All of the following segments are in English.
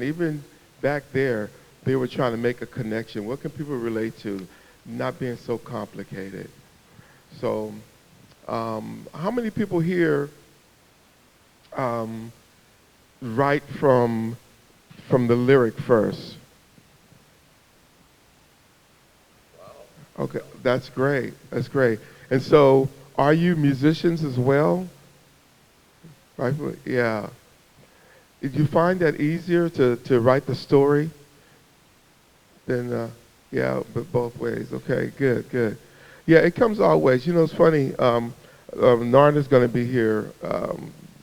Even back there, they were trying to make a connection. What can people relate to? Not being so complicated. So, how many people here um, write from the lyric first? Okay, that's great. That's great. And so, are you musicians as well? Right? Yeah. Did you find that easier to write the story than, yeah, but both ways? Okay, good, good. Yeah, it comes all ways. You know, it's funny. Narda's going to be here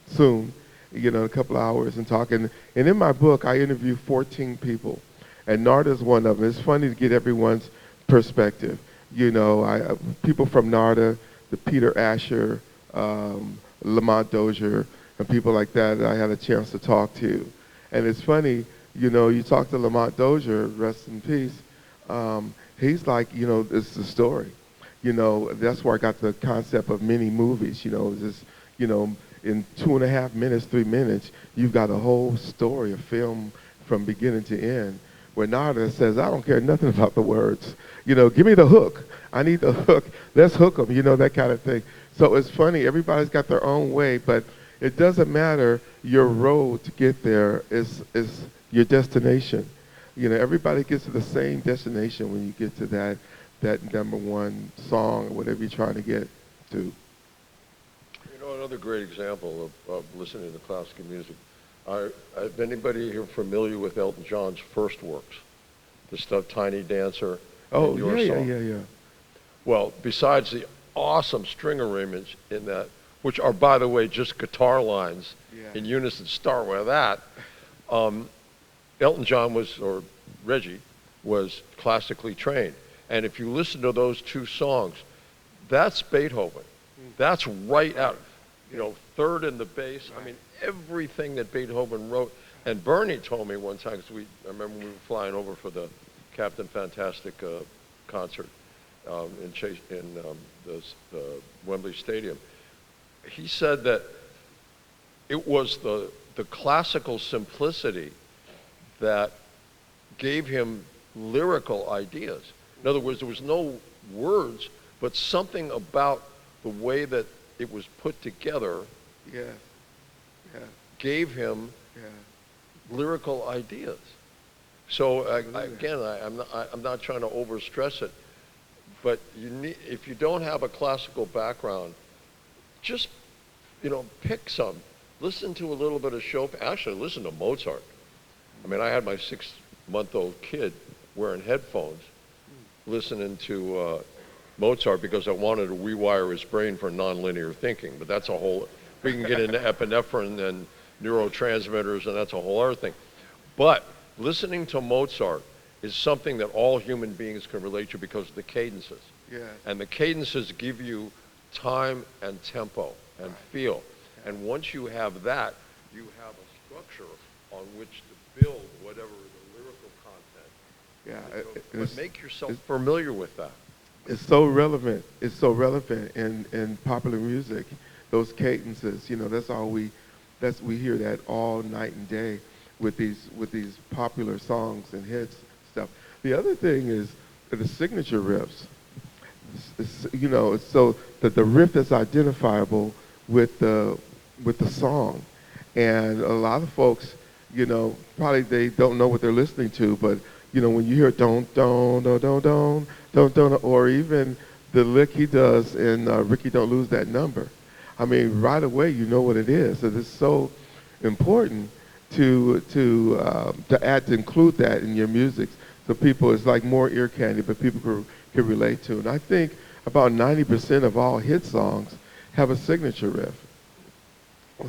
soon, you know, in a couple of hours and talking. And in my book, I interview 14 people, and Narda's one of them. It's funny to get everyone's perspective. You know, people from Narda, the Peter Asher, Lamont Dozier, and people like that I had a chance to talk to. And it's funny, you know, you talk to Lamont Dozier, rest in peace, he's like, you know, it's the story. You know, that's where I got the concept of mini movies, you know, just, you know, in 2.5 minutes, 3 minutes, you've got a whole story, a film from beginning to end. Where Narda says, I don't care nothing about the words. You know, give me the hook. I need the hook. Let's hook them, you know, that kind of thing. So it's funny, everybody's got their own way, but it doesn't matter. Your road to get there is your destination. You know, everybody gets to the same destination when you get to that number one song or whatever you're trying to get to. You know, another great example of listening to classical music. Is anybody here familiar with Elton John's first works? The stuff Tiny Dancer Oh, and Your Song? yeah. Well, besides the awesome string arrangements in that, which are, by the way, just guitar lines in unison, start with that, Elton John was, or Reggie, was classically trained. And if you listen to those two songs, that's Beethoven. That's right out, you know, third in the bass. I mean, everything that Beethoven wrote. And Bernie told me one time, because I remember we were flying over for the Captain Fantastic concert in the Wembley Stadium. He said that it was the classical simplicity that gave him lyrical ideas. In other words, there was no words, but something about the way that it was put together gave him lyrical ideas. So again, I'm not trying to overstress it, but if you don't have a classical background, just, you know, pick some. Listen to a little bit of Chopin. Actually, listen to Mozart. I mean, I had my 6-month-old kid wearing headphones, listening to Mozart because I wanted to rewire his brain for nonlinear thinking. But that's a whole, we can get into epinephrine and neurotransmitters, and that's a whole other thing. But listening to Mozart is something that all human beings can relate to because of the cadences. And the cadences give you time and tempo and feel. And once you have that, you have a structure on which to build whatever the lyrical content. But make yourself familiar with that. It's so relevant. It's so relevant in popular music. Those cadences, you know, we hear that all night and day with these popular songs and hits stuff. The other thing is the signature riffs. You know, it's so that the riff is identifiable with the song, and a lot of folks, you know, probably they don't know what they're listening to, but you know, when you hear don't, or even the lick he does in Ricky Don't Lose That Number, I mean, right away you know what it is. So it's so important to include that in your music, so people, it's like more ear candy, but people can relate to. And I think about 90% of all hit songs have a signature riff.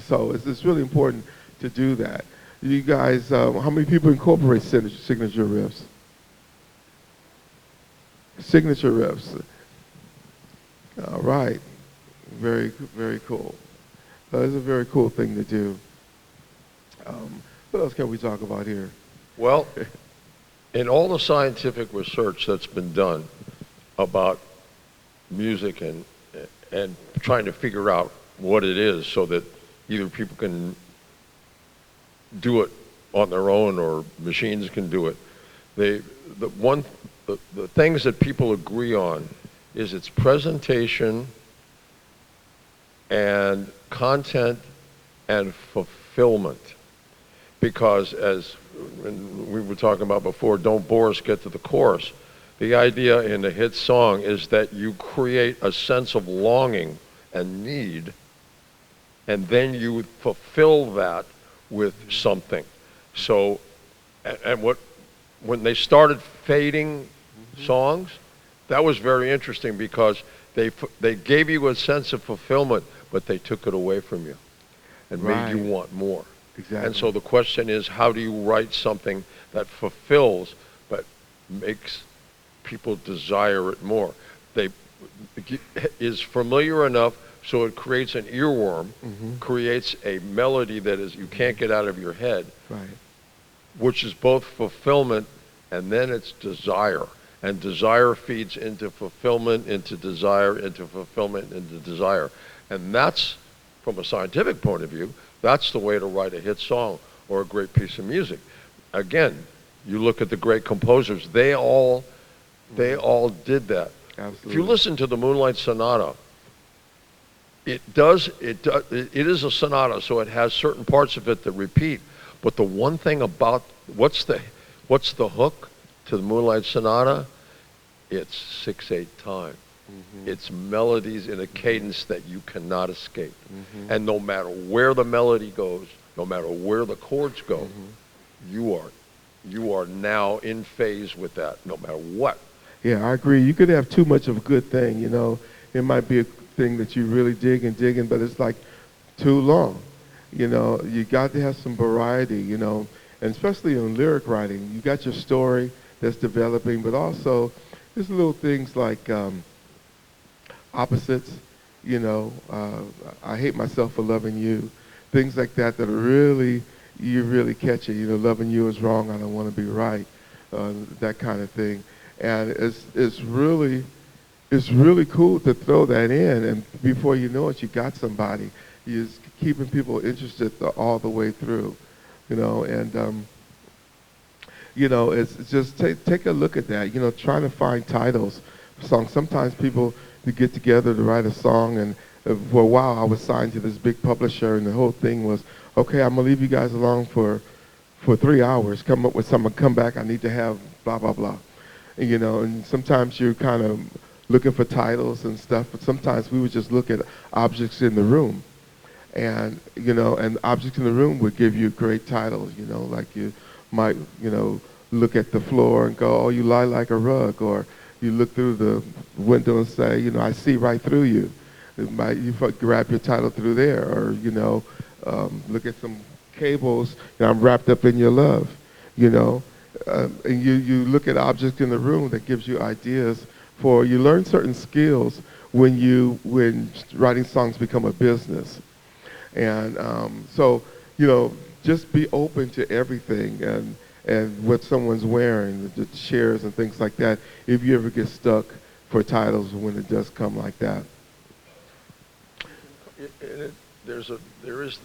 So it's really important to do that. You guys, how many people incorporate signature riffs? Signature riffs. All right. Very, very cool. It's a very cool thing to do. What else can we talk about here? Well, in all the scientific research that's been done about music and trying to figure out what it is so that either people can do it on their own or machines can do it. They, the things that people agree on is its presentation and content and fulfillment. Because as we were talking about before, don't bore us, get to the chorus. The idea in a hit song is that you create a sense of longing and need, and then you fulfill that with something. So, and when they started fading songs, that was very interesting because they gave you a sense of fulfillment, but they took it away from you and made you want more. Exactly. And so the question is, how do you write something that fulfills but makes people desire it more? They is familiar enough so it creates an earworm, creates a melody that is you can't get out of your head, Right. which is both fulfillment and then it's desire. And desire feeds into fulfillment, into desire, into fulfillment, into desire. And that's, from a scientific point of view, that's the way to write a hit song or a great piece of music. Again, you look at the great composers, they all did that. Absolutely. If you listen to the Moonlight Sonata, it is a sonata, so it has certain parts of it that repeat. But the one thing about what's the hook to the Moonlight Sonata? It's 6/8 time. It's melodies in a cadence that you cannot escape. And no matter where the melody goes, no matter where the chords go, you are now in phase with that, no matter what. Yeah, I agree. You could have too much of a good thing, you know. It might be a thing that you really dig and digging, but it's like too long. You know, you got to have some variety, you know, and especially in lyric writing. You got your story that's developing, but also there's little things like opposites, you know, I hate myself for loving you, things like that that are really, you really catch it. You know, loving you is wrong, I don't want to be right, that kind of thing. And it's really cool to throw that in, and before you know it, you got somebody. You're just keeping people interested all the way through, you know, and you know, it's just take a look at that. You know, trying to find titles for songs. Sometimes people to get together to write a song, and for a while I was signed to this big publisher, and the whole thing was, okay, I'm gonna leave you guys alone for 3 hours. Come up with something. Come back. I need to have blah blah blah. And, you know, and sometimes you're kind of looking for titles and stuff, but sometimes we would just look at objects in the room, and you know, and objects in the room would give you great titles. You know, like you might, you know, look at the floor and go, oh, you lie like a rug, or you look through the window and say, you know, I see right through you. You grab your title through there, or you know, look at some cables. You know, I'm wrapped up in your love. You know, and you look at objects in the room that gives you ideas for. You learn certain skills when writing songs become a business, and so you know, just be open to everything and what someone's wearing, the chairs and things like that, if you ever get stuck for titles when it does come like that. There is